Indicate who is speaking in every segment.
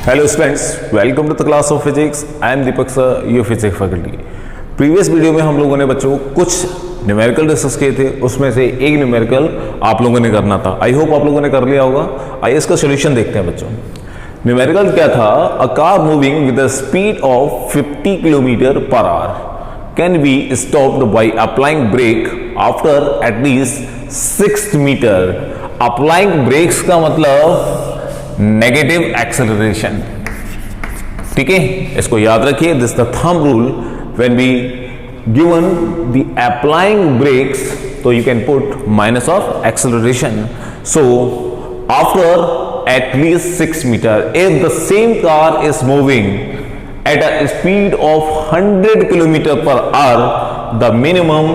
Speaker 1: Hello students, welcome to the class of physics. I am Deepak sir, your physics faculty. Previous video में हम लोगों ने बच्चों कुछ न्यूमेरिकल डिस्कस किए थे, उसमें से एक न्यूमेरिकल आप लोगों ने करना था. आई होप आप लोगों ने कर लिया होगा. आइए इसका सोल्यूशन देखते हैं बच्चों. न्यूमेरिकल क्या था? A car moving with the speed of 50 kilometre per hour can be stopped by applying brake after at least 6 metre. Applying brakes का मतलब नेगेटिव एक्सेलरेशन. ठीक है, इसको याद रखिए. This the thumb rule. When we given the applying brakes, तो you can put minus of acceleration. So after at 6 metre, if the same car is moving at a speed of 100 kilometre per our, the minimum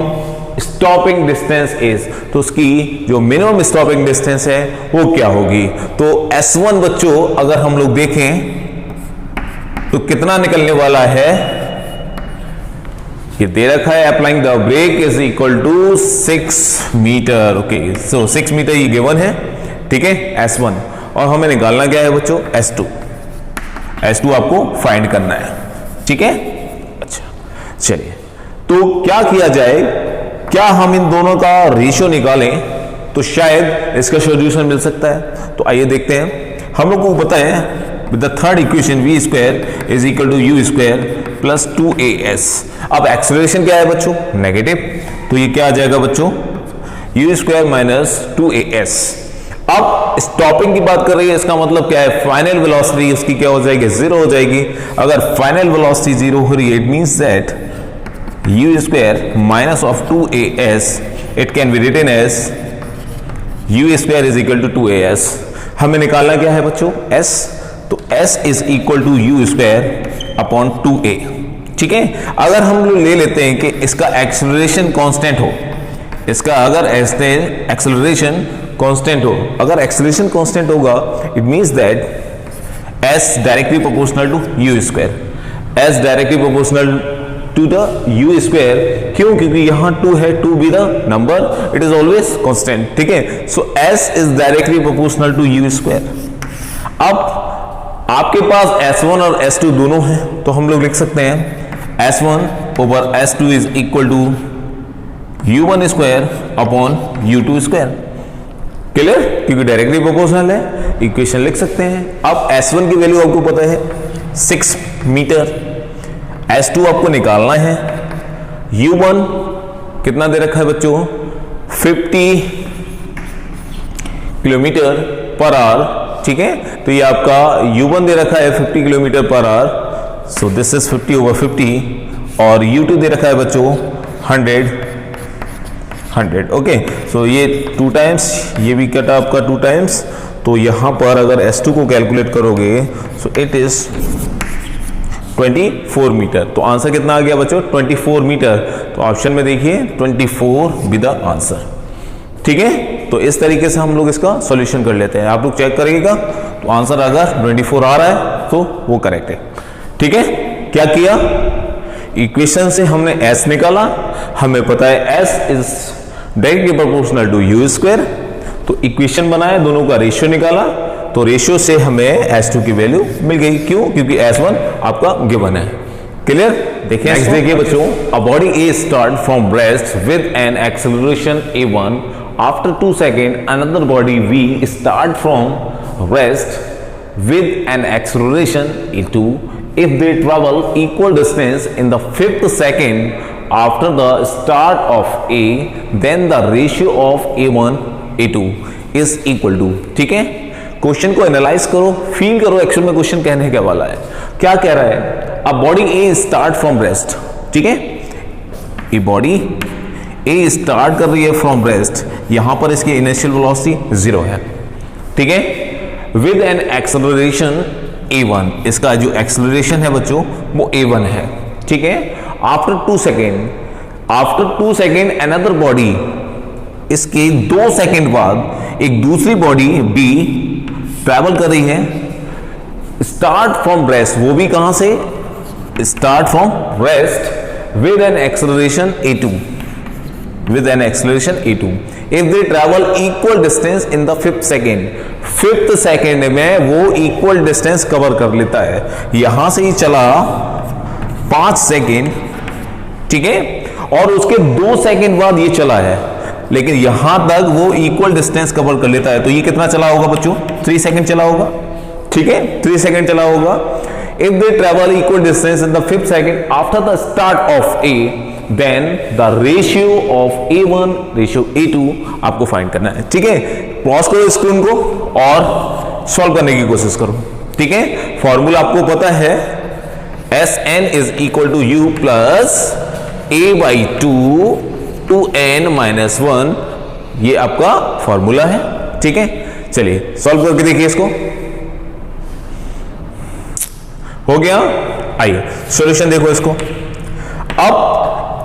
Speaker 1: stopping distance is, तो उसकी जो minimum stopping distance है वो क्या होगी? तो S1 बच्चों अगर हम लोग देखें तो कितना निकलने वाला है? ये दे रखा है applying the brake is equal to 6 metre. Okay, so 6 metre ये गिवन है. ठीक है, S1. और हमें निकालना क्या है बच्चों? S2. S2 आपको फाइंड करना है. ठीक है, अच्छा चलिए, तो क्या किया जाए? क्या हम इन दोनों का रेशियो निकालें तो शायद इसका सॉल्यूशन मिल सकता है. तो आइए देखते हैं. हम लोग को पता है with the third equation v square is equal to u square plus 2as. अब एक्सेलरेशन क्या है बच्चों? नेगेटिव. तो ये क्या आ जाएगा बच्चों? u square minus 2as. अब स्टॉपिंग की बात कर रही है, इसका मतलब क्या है? फाइनल वेलोसिटी उसकी क्या हो जाएगी? 0 हो जाएगी. अगर फाइनल वेलोसिटी 0 हो रही है, it means that u square minus of 2as, it can be written as u square is equal to 2as. हमें निकालना क्या है बच्चों? s. तो s is equal to u square upon 2a. ठीक है, अगर हम लोग ले लेते हैं कि इसका एक्सेलरेशन कांस्टेंट हो, इसका अगर ऐसे एक्सेलरेशन कांस्टेंट हो, अगर एक्सेलरेशन कांस्टेंट होगा it means that s directly proportional to u square. s directly proportional to the u square. क्यों? क्योंकि यहां 2 है, 2 be the number, it is always constant. ठीक है, so s is directly proportional to u square. अब आपके पास s1 और s2 दोनों हैं, तो हम लोग लिख सकते हैं s1 over s2 is equal to u1 square upon u2 square. Clear? क्योंकि डायरेक्टली प्रोपोर्शनल है, इक्वेशन लिख सकते हैं. अब s1 की वैल्यू आपको पता है 6 मीटर. S2 आपको निकालना है. U1 कितना दे रखा है बच्चों? 50 किलोमीटर पर आवर. ठीक है, तो ये आपका U1 दे रखा है 50 kilometre per hour. So this is 50 over 50. और U2 दे रखा है बच्चों 100. ओके, सो ये 2 टाइम्स, ये भी कटा आपका 2 टाइम्स. तो यहां पर अगर S2 को कैलकुलेट करोगे सो इट इज 24 मीटर. तो आंसर कितना आ गया बच्चों? 24 मीटर. तो ऑप्शन में देखिए 24 विद द आंसर. ठीक है, तो इस तरीके से हम लोग इसका सॉल्यूशन कर लेते हैं. आप लोग चेक करिएगा, तो आंसर अगर 24 आ रहा है तो वो करेक्ट है. ठीक है, क्या किया? इक्वेशन से हमने s निकाला. हमें पता है s is directly proportional to u square. तो इक्वेशन बनाए, दोनों का रेशियो निकाला. तो रेशियो से हमें S2 की वैल्यू मिल गई. क्यों? क्योंकि S1 आपका गिवन है. क्लियर? देखिए नेक्स्ट देखिए बच्चों. A body A start from rest with an acceleration a1. After 2 second another body V start from rest with an acceleration a2. If they travel equal distance in the 5th second after the start of A, then the ratio of a1 a2 is equal to. ठीक है, question को analyse करो, feel करो actual में question कहने के वाला है. क्या कह रहा है? अब body A start from rest. ठीक है, ये बॉडी ए स्टार्ट कर रही है फ्रॉम रेस्ट. यहां पर इसकी इनिशियल वेलोसिटी 0 है. ठीक है, विद एन एक्सेलरेशन a1. इसका जो एक्सेलरेशन है बच्चों वो a1 है. ठीक है, आफ्टर 2 सेकेंड अनदर बॉडी, इसके 2 सेकेंड बाद एक दूसरी बॉडी B ट्रैवल कर रही है. स्टार्ट फ्रॉम रेस्ट, वो भी कहां से? Start from rest with an acceleration a2. with an acceleration a2 if they travel equal distance in the fifth second में वो इक्वल डिस्टेंस कवर कर लेता है। यहां से ही चला 5 सेकेंड, ठीक है, और उसके 2 सेकेंड बाद ये चला है, लेकिन यहां तक वो इक्वल डिस्टेंस कवर कर लेता है। तो ये कितना चला होगा बच्चों? 3 सेकेंड चला होगा, ठीक है, 3 सेकेंड चला होगा। If they travel equal distance in the fifth second after the start of A, then the ratio of A1 ratio A2 आपको फाइंड करना है, ठीक है। पॉज करो स्क्रीन को और सॉल्व करने की कोशिश करो, ठीक है। फॉर्मूला आपको पता है, Sn is equal to U plus A/2 to n minus 1, ये आपका फॉर्मूला है, ठीक है। चलिए सॉल्व करके देखिए इसको। हो गया, आइए सॉल्यूशन देखो इसको। अब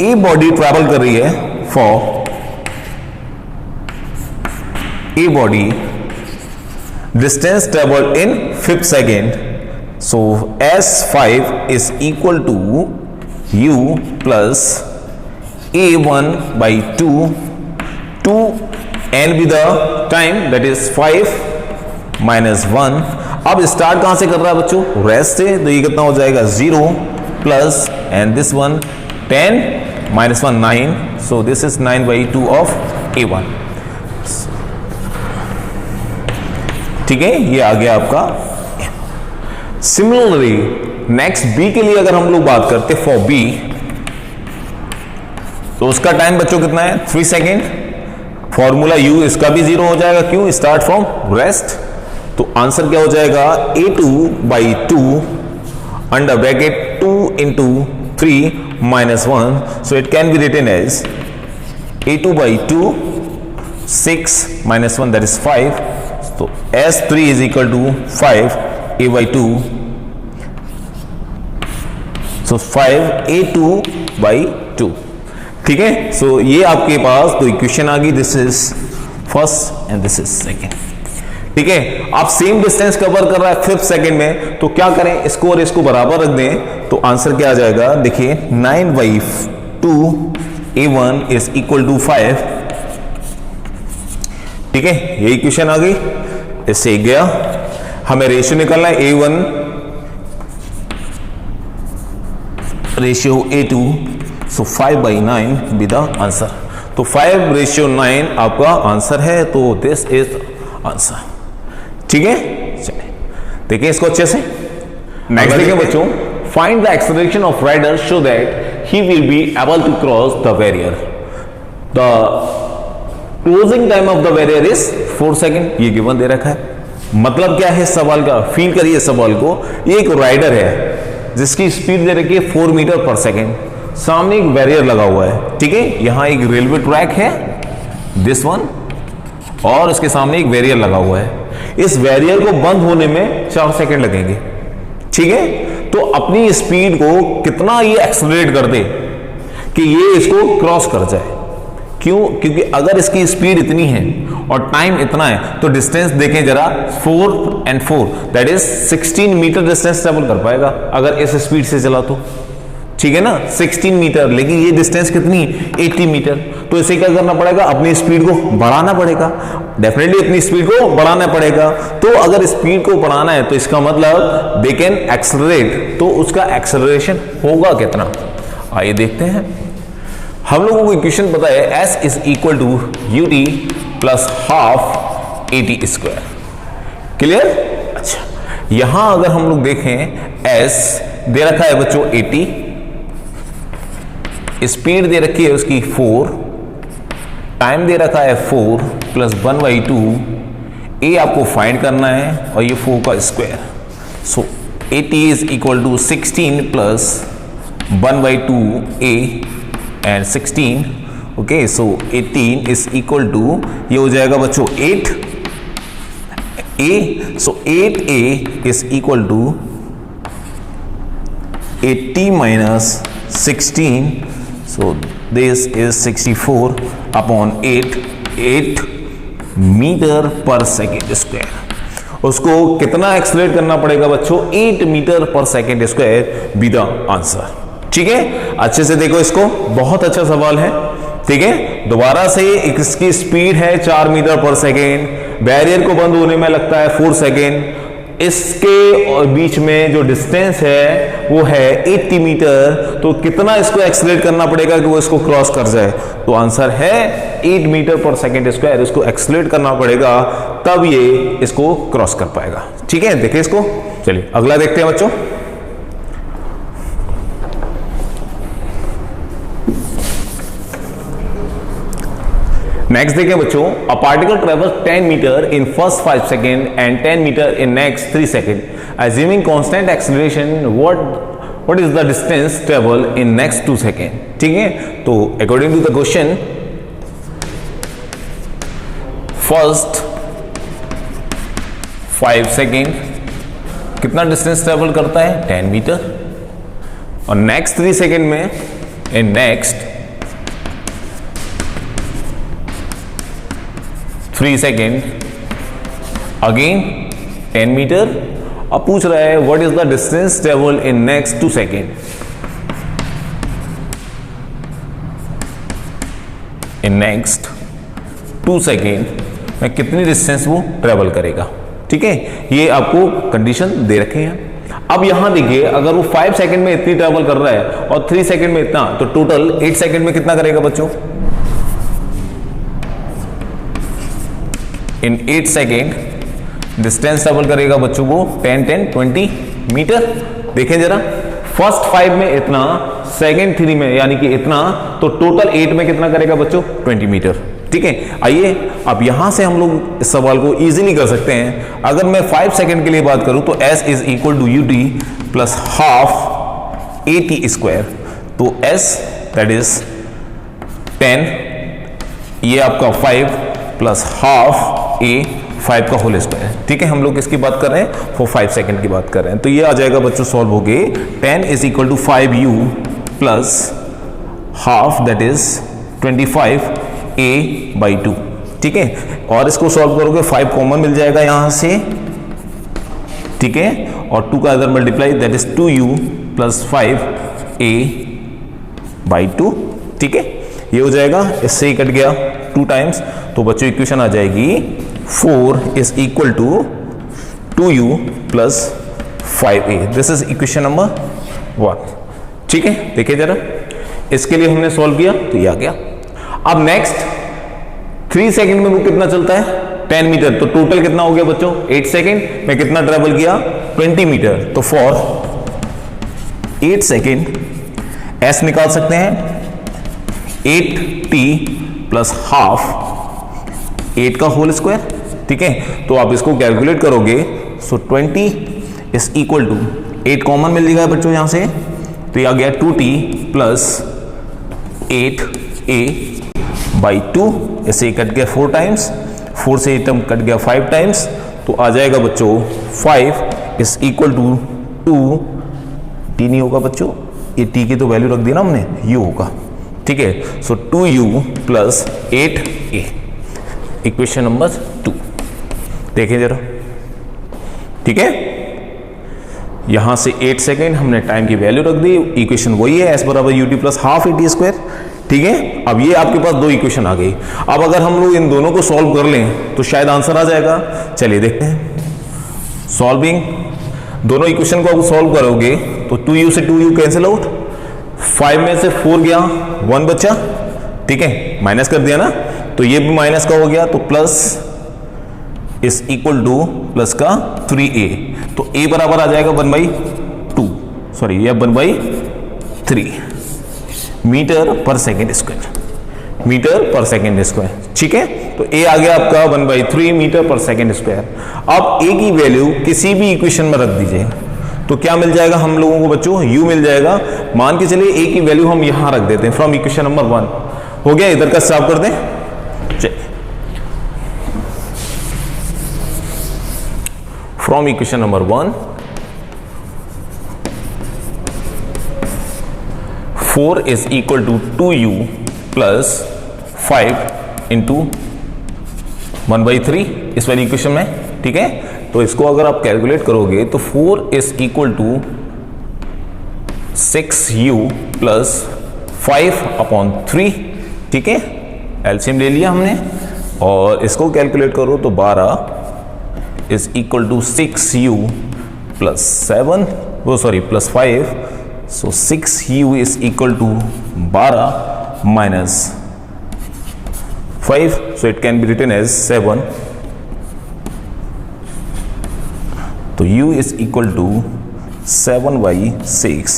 Speaker 1: ए बॉडी ट्रैवल कर रही है for a body distance travelled in 5th second, so S5 is equal to U plus A1/2 to n be the time, that is 5 minus 1। अब स्टार्ट कहां से कर रहा है बच्चों? रेस्ट से, तो ये कितना हो जाएगा 0 plus and this one 10 minus 1 9, so this is 9/2 of A1, ठीक है, ये आ गया आपका। सिमिलरली नेक्स्ट बी के लिए अगर हम लोग बात करते फॉर बी, तो उसका टाइम बच्चों कितना है? 3 सेकेंड। फॉर्मूला U इसका भी 0 हो जाएगा, क्यों? Start from rest. तो आंसर क्या हो जाएगा? A2/2 under bracket 2 into 3 minus 1, so it can be written as A2/2 6 minus 1, that is 5, so S3 is equal to 5 A/2, so 5 A2/2, ठीक है। सो ये आपके पास दो इक्वेशन आ गई, this is first and this is second, ठीक है। आप same distance cover कर रहा है 5th सेकेंड में, तो क्या करें? इसको और इसको बराबर रख दें, तो आंसर क्या आ जाएगा? देखिए 9/2 A1 is equal to 5, ठीक है, ये इक्वेशन आ गई। इससे गया, हमें रेशियो निकालना है A1 ratio A2, so 5/9 B the answer. तो 5:9 आपका आंसर है, तो दिस इज आंसर, ठीक है। चलिए देखिए इसको अच्छे से। नेक्स्ट देखिए बच्चों, find the acceleration of rider so that he will be able to cross the barrier. The closing time of the barrier is 4 second, ये गिवन दे रखा है। मतलब क्या है सवाल का? फील करिए सवाल को। ये एक राइडर है जिसकी स्पीड दे रखी है 4 मीटर पर सेकेंड, सामने एक बैरियर लगा हुआ है, ठीक है। यहां एक रेलवे ट्रैक है, दिस वन, और इसके सामने एक बैरियर लगा हुआ है। इस बैरियर को बंद होने में 4 सेकेंड लगेंगे, ठीक है। तो अपनी स्पीड को कितना ये एक्सेलरेट कर दे कि ये इसको क्रॉस कर जाए। क्यों? क्योंकि अगर इसकी स्पीड इतनी है और टाइम इतना है, तो डिस्टेंस देखें जरा, 4 and 4 that is 16 metre distance travel कर पाएगा अगर इस स्पीड से चला तो, ठीक है ना, 16 मीटर। लेकिन ये डिस्टेंस कितनी? 80 मीटर। तो इसे क्या करना पड़ेगा? अपनी स्पीड को बढ़ाना पड़ेगा, डेफिनेटली अपनी स्पीड को बढ़ाना पड़ेगा। तो अगर स्पीड को बढ़ाना है तो इसका मतलब दे कैन एक्सेलरेट, तो उसका एक्सेलरेशन होगा कितना? आइए देखते हैं। हम लोगों को इक्वेशन पता है, S is equal to UT plus half AT²। Clear? अच्छा, यहां अगर हम लोग देखें, S दे रखा है बच्चों 80, स्पीड दे रखी है उसकी 4, टाइम दे रखा है 4 प्लस 1/2, ए आपको फाइंड करना है और ये 4 का square. So 80 is equal to 16 plus 1/2 a and 16, okay. So 18 is equal to, ये हो जाएगा बच्चों 8 a, so 8A is equal to 80 minus 16, so this is 64 upon 8 metre पर सेकेंड स्क्वायर। उसको कितना एक्सेलरेट करना पड़ेगा बच्चों? 8 मीटर पर second square be the answer, ठीक है। अच्छे से देखो इसको, बहुत अच्छा सवाल है, ठीक है। दोबारा से इसकी स्पीड है 4 मीटर पर सेकेंड, बैरियर को बंद होने में लगता है 4 सेकेंड, इसके बीच में जो डिस्टेंस है वो है 80 मीटर। तो कितना इसको एक्सीलरेट करना पड़ेगा कि वो इसको क्रॉस कर जाए? तो आंसर है 8 मीटर पर सेकेंड स्क्वायर इसको एक्सीलरेट करना पड़ेगा, तब ये इसको क्रॉस कर पाएगा। ठीक है, देखिए इसको। चलिए अगला देखते हैं बच्चों। नेक्स्ट देखिए बच्चों, a particle travels 10 metre in first 5 second and 10 metre in next 3 second, assuming constant acceleration, what is the distance travel in next 2 second. ठीक है, तो according to the question, first 5 second कितना डिस्टेंस ट्रेवल करता है? 10 मीटर, और next 3 second में in next 3 second again 10 metre. अब पूछ रहा है what is the distance travel in next 2 second. In next 2 second में कितनी डिस्टेंस वो ट्रेवल करेगा। ठीक है, ये आपको कंडीशन दे रखे हैं। अब यहां देखिए, अगर वो 5 सेकेंड में इतनी ट्रेवल कर रहा है और 3 सेकेंड में इतना, तो टोटल 8 सेकेंड में कितना करेगा बच्चों? इन 8 सेकेंड डिस्टेंस ट्रेवल करेगा बच्चों को 10 10 20 मीटर। देखें जरा, फर्स्ट 5 में इतना, सेकेंड 3 में यानी कि इतना, तो टोटल 8 में कितना करेगा बच्चों? 20 मीटर। ठीक है, आइए अब यहां से हम लोग इस सवाल को इजीली कर सकते हैं। अगर मैं 5 सेकेंड के लिए बात करूं तो s is equal to ut plus half at square. तो s दैट इज 10, ये आपका 5 प्लस हाफ a 5 का होल स्क्वायर। ठीक है, हम लोग किसकी बात कर रहे हैं? फॉर 5 सेकेंड की बात कर रहे हैं। तो ये आ जाएगा बच्चों, सॉल्व हो गए। 10 is equal to 5u plus half that is 25a by 2। ठीक है, और इसको सॉल्व करोगे 5 कॉमन मिल जाएगा यहां से। ठीक है, और 2 का other multiply that is 2u plus 5a by 2। ठीक है, ये हो जाएगा, इससे ही कट गया 2 टाइम्स। तो बच्चों इक्वेशन आ जाएगी 4 is equal to 2u plus 5a। This is equation number 1। ठीक है, देखिए जरा, इसके लिए हमने सॉल्व किया तो ये आ गया। अब नेक्स्ट 3 सेकेंड में वो कितना चलता है? 10 मीटर। तो टोटल कितना हो गया बच्चों? 8 सेकेंड में कितना ट्रेवल किया? 20 मीटर। तो फॉर 8 सेकेंड s निकाल सकते हैं 8t प्लस हाफ 8 का होल स्क्वायर। ठीक है, तो आप इसको कैलकुलेट करोगे, सो 20 इज इक्वल टू 8 कॉमन मिल जाएगा बच्चों यहां से, तो ये आ गया 2t प्लस 8a बाई 2। इसे कट गया 4 टाइम्स, 4 से 8 कट गया 5 टाइम्स, तो आ जाएगा बच्चों 5 इज इक्वल टू 2 t नहीं होगा बच्चों, ये t की तो वैल्यू रख दी ना हमने, u होगा। ठीक है, सो 2u plus 8a, equation number 2। देखिए जरा, ठीक है, यहां से 8 सेकेंड हमने टाइम की वैल्यू रख दी, इक्वेशन वही है, s बराबर ut plus half at square. ठीक है, अब ये आपके पास 2 इक्वेशन आ गई। अब अगर हम लोग इन दोनों को सॉल्व कर लें तो शायद आंसर आ जाएगा। चलिए देखते हैं, सॉल्विंग। दोनों इक्वेशन को आप सॉल्व करोगे तो 2u से 2u कैंसिल आउट, 5 में से 4 गया, 1 बचा। ठीक है, माइनस कर दिया ना, तो ये भी माइनस का हो गया, तो plus is equal two plus का 3a। तो a बराबर आ जाएगा 1/2, सॉरी ये 1/3 मीटर पर सेकेंड स्क्वायर, मीटर पर सेकेंड स्क्वायर। ठीक है, तो a आ गया आपका 1/3 मीटर पर सेकेंड स्क्वायर। अब a की वैल्यू किसी भी इक्वेशन में रख दीजिए तो क्या मिल जाएगा हम लोगों को बच्चों? u मिल जाएगा। मान के चलिए a की वैल्यू हम यहां रख देते हैं फ्रॉम इक्वेशन नंबर 1। हो गया, इधर का साफ कर दें। From equation number 1, 4 is equal to 2u plus 5 into 1/3 इस वाली इक्वेशन में। ठीक है, तो इसको अगर आप कैलकुलेट करोगे तो 4 is equal to 6u plus 5/3 ठीक है, एलसीएम ले लिया हमने और इसको कैलकुलेट करो तो 12 is equal to 6u plus 7 वो sorry plus 5, so 6u is equal to 12 minus 5, so it can be written as 7. तो u is equal to 7/6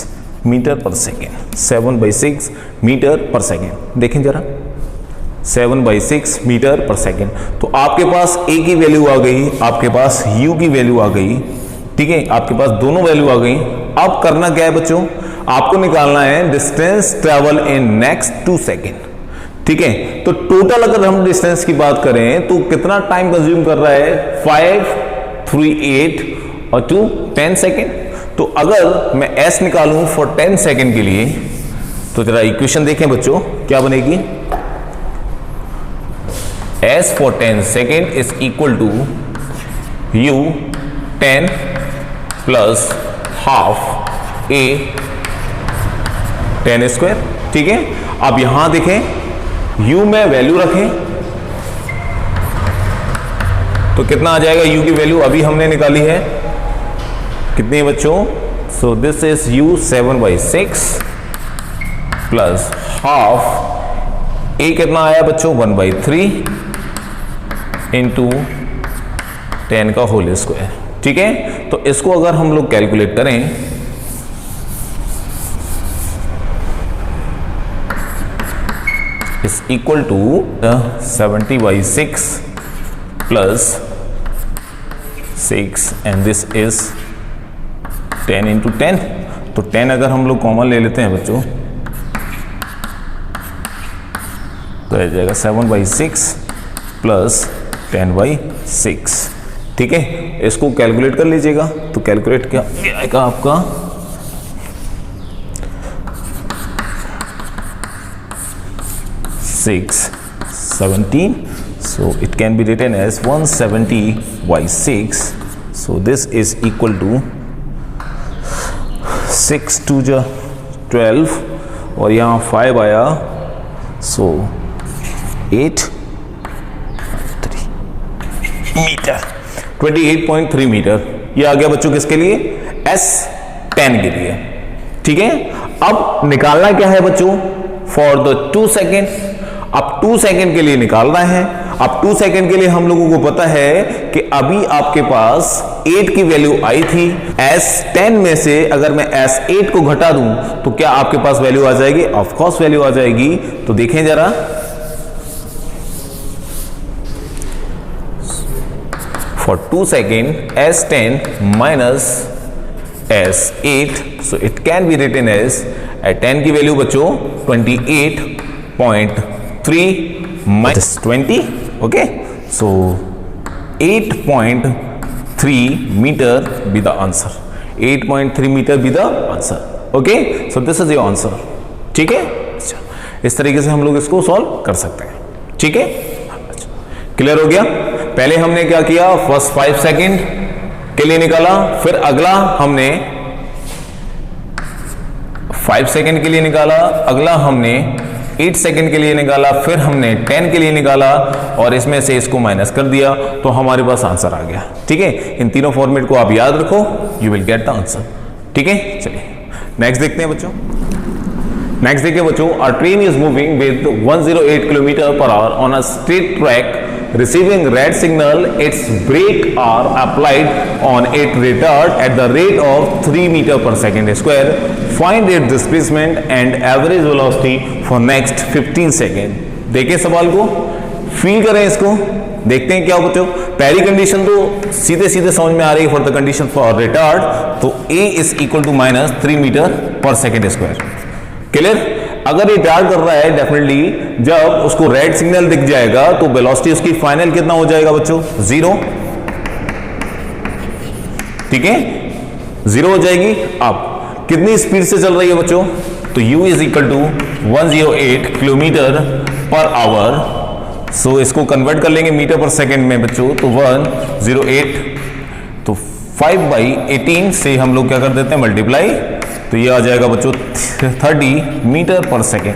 Speaker 1: metre पर सेकेंड, 7/6 मीटर पर सेकेंड। देखें जरा 7/6 मीटर पर सेकेंड। तो आपके पास a की वैल्यू आ गई, आपके पास u की वैल्यू आ गई, ठीक है, आपके पास दोनों वैल्यू आ गई। अब करना क्या है बच्चों, आपको निकालना है distance travel in next 2 second, ठीक है। तो टोटल अगर हम डिस्टेंस की बात करें तो कितना टाइम कंज्यूम कर रहा है, 5, 3, 8 और 2 10 सेकेंड। तो अगर मैं s निकालूं फॉर 10 सेकेंड के लिए तो जरा इक्वेशन देखें बच्चों क्या बनेगी, s for 10 second is equal to u 10 plus half a 10 square, ठीक है। अब यहां देखें u में वैल्यू रखें तो कितना आ जाएगा, u की वैल्यू अभी हमने निकाली है कितनी है बच्चों, so this is u 7/6 plus half a कितना आया बच्चों 1/3 इंटू 10 का होल स्क्वायर, ठीक है। तो इसको अगर हम लोग कैलकुलेट करें is equal to 70/6 plus 6 and this is 10 into 10। तो 10 अगर हम लोग कॉमन ले लेते हैं बच्चों तो आ जाएगा 7/6 प्लस 10/6, ठीक है। इसको कैलकुलेट कर लीजिएगा तो कैलकुलेट क्या आएगा आपका 6 17, so it can be written as 170/6, so this is equal to 6 2 12 और यहाँ 5 आया, so 8 3 मीटर 28.3 मीटर। ये आ गया बच्चों किसके लिए, S10 के लिए, ठीक है। अब निकालना क्या है बच्चों, फॉर द 2 सेकेंड। अब 2 सेकेंड के लिए निकालना है। अब 2 सेकेंड के लिए हम लोगों को पता है कि अभी आपके पास 8 की वैल्यू आई थी, S10 में से अगर मैं S8 को घटा दूं तो क्या आपके पास वैल्यू आ जाएगी, ऑफ कोर्स वैल्यू आ जाएगी। तो देखें जरा for 2 second S10 minus S8, so it can be written as 10 की वैल्यू बच्चों 28.3 minus 20, okay, so 8.3 meter be the answer, 8.3 meter be the answer, okay, so this is your answer, ठीक है। अच्छा, इस तरीके से हम लोग इसको सॉल्व कर सकते हैं, ठीक है। अच्छा, क्लियर हो गया। पहले हमने क्या किया, फर्स्ट 5 सेकेंड के लिए निकाला, फिर अगला हमने 5 सेकेंड के लिए निकाला, अगला हमने 8 सेकेंड के लिए निकाला, फिर हमने 10 के लिए निकाला और इसमें से इसको माइनस कर दिया तो हमारे पास आंसर आ गया, ठीक है। इन तीनों फॉर्मेट को आप याद रखो, you will get the answer, ठीक है। चलिए नेक्स्ट देखते हैं बच्चों। नेक्स्ट देखिए बच्चों, अ train is moving with 108 kilometre per hour on a straight track, receiving red signal, its brake are applied on its retard at the rate of 3 meter per second square. Find its displacement and average velocity for next 15 second. देखिए सवाल को, feel करें इसको, देखते हैं क्या बच्चों। पहली कंडीशन तो सीधे सीधे समझ में आ रही है, for the condition for retard तो a is equal to minus 3 metre पर सेकेंड स्क्वायर। क्लियर। अगर ये रिटार्ड कर रहा है, डेफिनेटली जब उसको रेड सिग्नल दिख जाएगा तो वेलोसिटी उसकी फाइनल कितना हो जाएगा बच्चों, 0, ठीक है, 0 हो जाएगी। अब कितनी स्पीड से चल रही है बच्चों, तो u is equal to 108 kilometre per hour, so इसको कन्वर्ट कर लेंगे मीटर पर सेकेंड में बच्चों, तो 108 तो 5/18 से हम लोग क्या कर देते हैं मल्टीप्लाई, तो ये आ जाएगा बच्चों 30 मीटर पर सेकेंड।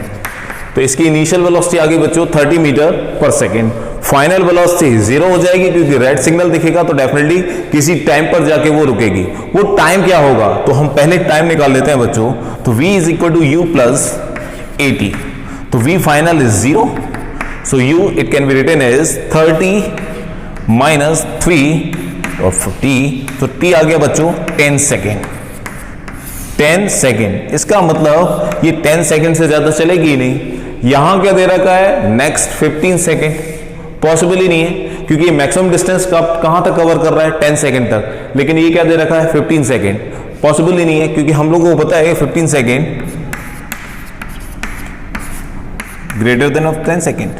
Speaker 1: तो तो इसकी इनिशियल वेलोसिटी आ गई बच्चों 30 मीटर पर सेकेंड। फाइनल वेलोसिटी 0 हो जाएगी क्योंकि रेड सिग्नल दिखेगा तो डेफिनेटली किसी टाइम पर जाके वो रुकेगी। वो टाइम क्या होगा, तो हम पहले टाइम निकाल लेते हैं बच्चों। तो v is equal to u plus a t, तो v final is 0, so u it can be written as 30 minus 3 of t, तो t आ गया बच्चों 10 सेकेंड। 10 सेकेंड, इसका मतलब ये 10 सेकेंड से ज्यादा चलेगी ही नहीं। यहां क्या दे रखा है, नेक्स्ट 15 सेकेंड, पॉसिबल ही नहीं है क्योंकि ये मैक्सिमम डिस्टेंस कहां तक कवर कर रहा है 10 सेकेंड तक, लेकिन ये क्या दे रखा है 15 सेकेंड, पॉसिबल ही नहीं है क्योंकि हम लोगों को पता है 15 second greater than of 10 second,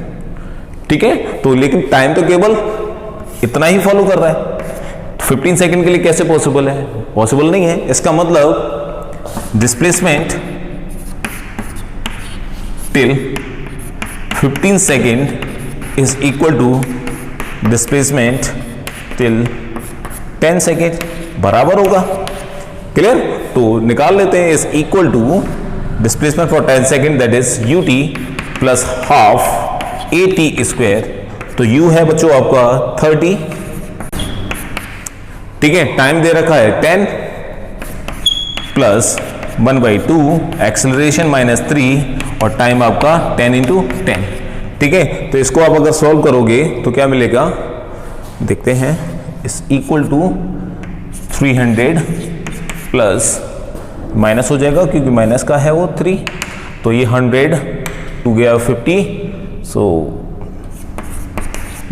Speaker 1: ठीक है। तो लेकिन टाइम तो केवल इतना ही फॉलो कर रहा है, 15 सेकेंड के लिए कैसे पॉसिबल है, पॉसिबल नहीं है। इसका मतलब displacement till 15 second is equal to displacement till 10 second, बराबर होगा। क्लियर, तो निकाल लेते हैं, is equal to displacement for 10 second that is u t plus half a t square. तो u है बच्चों आपका 30, ठीक है, टाइम दे रखा है 10 प्लस 1/2 एक्सेलरेशन माइनस 3 और टाइम आपका 10 इंटू 10, ठीक है। तो इसको आप अगर सॉल्व करोगे तो क्या मिलेगा, देखते हैं, इस इक्वल टू 300 प्लस माइनस हो जाएगा क्योंकि माइनस का है वो 3, तो ये 100 टू गया 50, so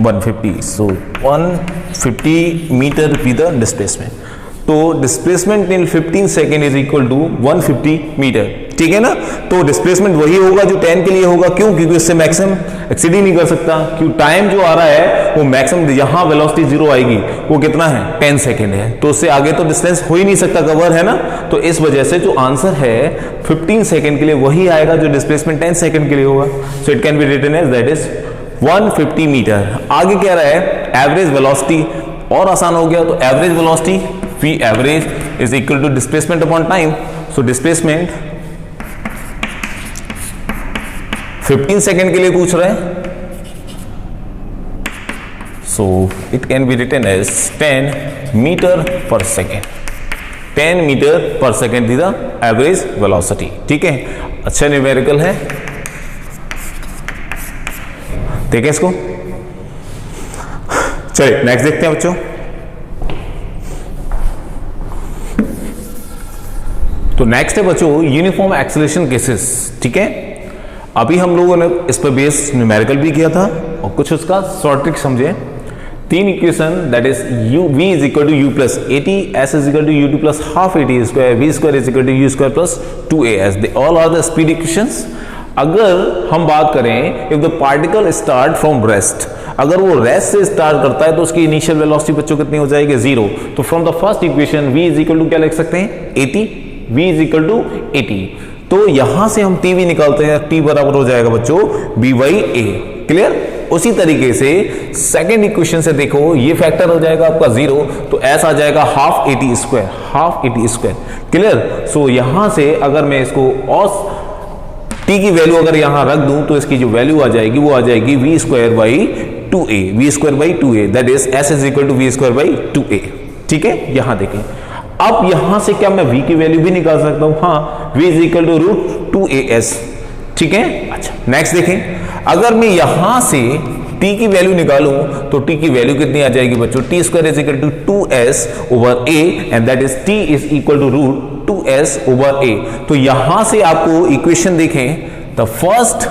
Speaker 1: 150, so 150 metre with the displacement. तो displacement in 15 second is equal to 150 metre, ठीक है ना। तो डिस्प्लेसमेंट वही होगा जो 10 के लिए होगा, क्यों, क्योंकि इससे मैक्सिमम एक्सीड ही नहीं कर सकता, क्यों टाइम जो आ रहा है वो मैक्सिमम, यहां वेलोसिटी 0 आएगी, वो कितना है 10 सेकेंड है, तो उससे आगे तो डिस्टेंस हो ही नहीं सकता कवर, है ना। तो इस वजह से जो आंसर है 15 सेकेंड के लिए वही आएगा जो डिस्प्लेसमेंट 10 सेकेंड के लिए होगा। So it can be written as that is 150 metre. आगे क्या रहा है, एवरेज वेलोसिटी, और आसान हो गया, तो average velocity v average is equal to displacement upon time. So displacement 15 second के लिए पूछ रहे हैं, so it can be written as 10 metre पर सेकेंड। 10 मीटर पर second the the average velocity, ठीक है। अच्छा न्यूमेरिकल है, देखिए इसको। चलिए नेक्स्ट देखते हैं बच्चों। तो नेक्स्ट है बच्चों यूनिफॉर्म एक्सेलरेशन केसेस, ठीक है। अभी हम लोगों ने इस पर बेस न्यूमेरिकल भी किया था और कुछ उसका शॉर्ट ट्रिक समझे। 3 equation that is v is equal to u plus a t, s is equal to u t plus half a t square, v square is equal to u square plus 2as, they all are the speed equations. अगर हम बात करें if the particle start from rest, अगर वो rest से start करता है तो उसकी इनिशियल वेलोसिटी बच्चों कितनी हो जाएगी 0। तो from the first equation v is equal to क्या लिख सकते हैं 80, v इज इक्वल टू 80। तो यहां से हम tv निकालते हैं, t बराबर हो जाएगा बच्चों b बाई a। क्लियर। उसी तरीके से सेकेंड इक्वेशन से देखो, ये फैक्टर हो जाएगा आपका 0, तो s आ जाएगा half 80 square, half 80 square. Clear. So यहां से अगर मैं इसको और t की वैल्यू अगर यहां रख दूं तो इसकी जो वैल्यू आ जाएगी वो आ जाएगी v square by 2a, v square by 2a, that is s is equal to v square by 2a। ठीक है, यहां देखें। अब यहां से क्या मैं v की वैल्यू भी निकाल सकता हूं? हाँ, v is equal to root 2as। ठीक है। अच्छा, नेक्स्ट देखें, अगर मैं यहां से t की वैल्यू निकालूं तो t की वैल्यू कितनी आ जाएगी बच्चों? t square is equal to 2s over a and that is t is equal to root 2s over a। तो यहां से आपको इक्वेशन देखें, द फर्स्ट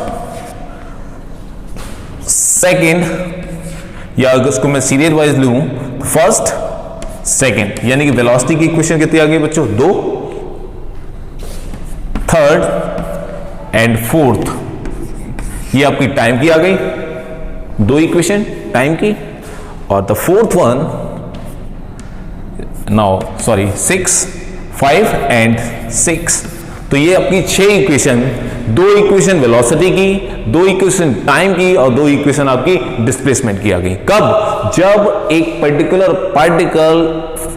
Speaker 1: सेकेंड, या अगर उसको मैं सीरियल वाइज लूं, फर्स्ट सेकेंड, यानी कि वेलोसिटी की इक्वेशन कितनी आ गई बच्चों? 2, थर्ड एंड फोर्थ, ये आपकी टाइम की आ गई, 2 इक्वेशन टाइम की। और the fourth one now sorry 6, 5 and 6, तो ये आपकी 6 इक्वेशन, 2 इक्वेशन वेलोसिटी की, 2 इक्वेशन टाइम की और 2 इक्वेशन आपकी डिस्प्लेसमेंट की आ गई। कब? जब एक particular particle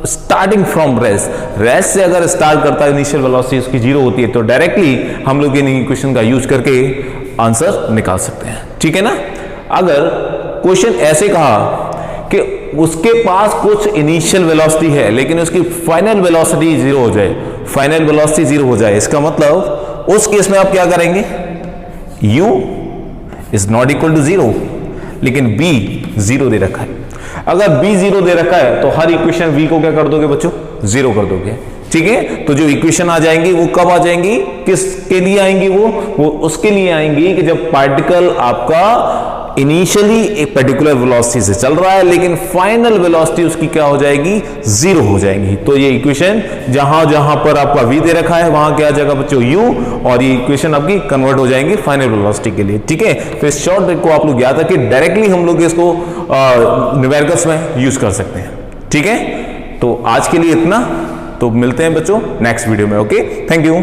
Speaker 1: starting from rest से अगर स्टार्ट करता है, इनिशियल वेलोसिटी उसकी 0 होती है, तो डायरेक्टली हम लोग इन इक्वेशन का यूज करके आंसर निकाल सकते हैं। ठीक है ना। अगर क्वेश्चन ऐसे कहा कि उसके पास कुछ इनिशियल वेलोसिटी है लेकिन उसकी फाइनल वेलोसिटी 0 हो जाए, फाइनल वेलोसिटी 0 हो जाए, इसका मतलब उस केस में आप क्या करेंगे, u is not equal to 0, लेकिन b 0 दे रखा है। अगर b 0 दे रखा है तो हर इक्वेशन v को क्या कर दोगे बच्चों, 0 कर दोगे। ठीक है। तो जो इक्वेशन आ जाएंगी वो कब आ जाएंगी, किसके लिए आएंगी, वो उसके लिए आएंगी कि जब पार्टिकल आपका इनिशियली एक पर्टिकुलर वेलोसिटी से चल रहा है लेकिन फाइनल वेलोसिटी उसकी क्या हो जाएगी, 0 हो जाएगी। तो ये इक्वेशन जहां जहां पर आपका v दे रखा है वहां क्या आ जाएगा बच्चों, u, और ये इक्वेशन आपकी कन्वर्ट हो जाएंगी फाइनल वेलोसिटी के लिए। ठीक है। तो इस शॉर्ट ट्रिक को आप लोग याद रखिए, डायरेक्टली हम लोग इसको न्यूमेरिकल्स में यूज कर सकते हैं। ठीक है। तो आज के लिए इतना, तो मिलते हैं बच्चों नेक्स्ट वीडियो में। Okay, thank you.